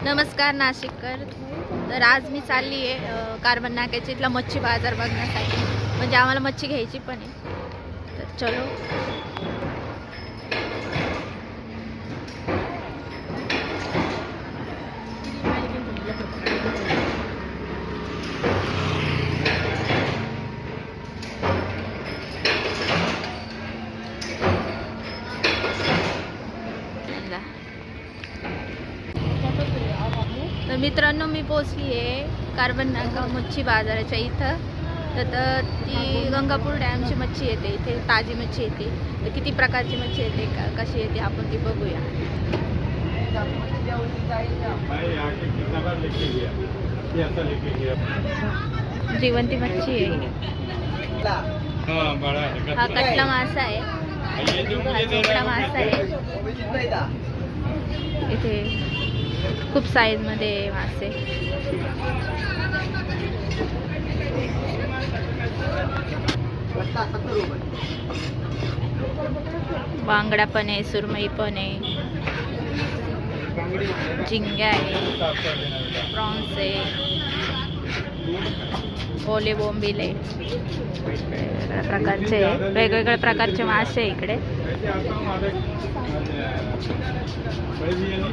नमस्कार नाशिककर. तर आज मी चालली आहे कार्बन नाक्याच्या इथला मच्छी बाजार बघण्यासाठी. म्हणजे आम्हाला मच्छी घ्यायची पण आहे. तर चलो. तर मित्रांनो, मी पोचली आहे कार्बन नाका मच्छी बाजाराच्या इथं. तर ती गंगापूर डॅमची मच्छी येते. इथे ताजी मच्छी येते. तर किती प्रकारची मच्छी येते, कशी येते, आपण ती बघूया. जिवंती मच्छी आहे. हा कटला मासा आहे. हा झोपडा मासा आहे. इथे खूप साईज मध्ये मासे. बांगडा पण आहे, सुरमई पण आहे, झिंग्या आहे, प्रॉन्स आहे, ओले बोंबील आहे. वेगवेगळ्या प्रकारचे मासे आहे इकडे.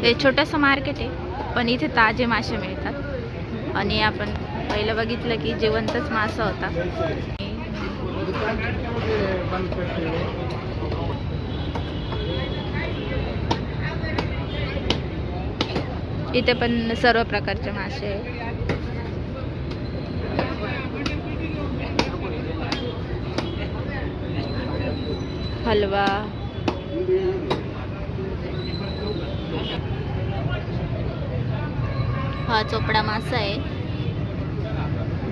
हे छोटंसं मार्केट आहे, पण इथे ताजे मासे मिळतात. आणि आपण पहिलं बघितलं की जिवंतच मासा होता. इथे पण सर्व प्रकारचे मासे आहे. हलवा, हा चोपडा मासा आहे.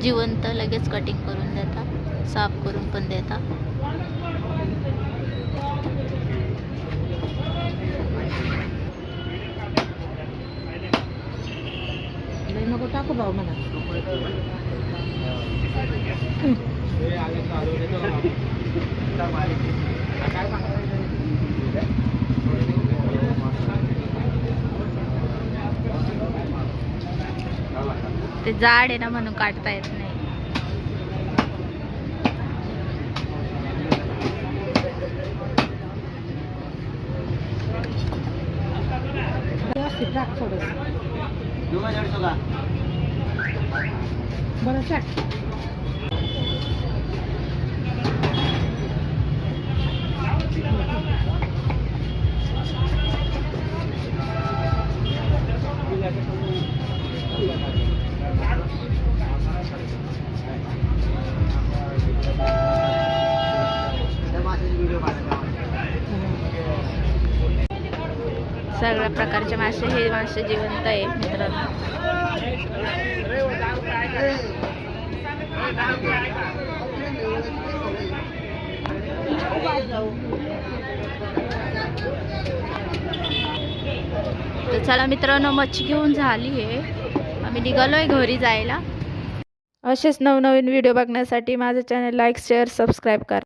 जिवंत, लगेच कटिंग करून देता, साफ करून पण देता. नको टाकू भाऊ मला. ते जाड आहे ना, म्हणून काढता येत नाही. बरं टाक. सगळ्या प्रकारचे मासे, हे मासे जिवंत आहे मित्रांनो. तर चला मित्रांनो, मच्छी घेऊन झाली आहे. आम्ही निघालोय घरी जायला. असेच नवनवीन व्हिडिओ बघण्यासाठी माझं चॅनल लाईक, शेअर, सबस्क्राईब करा.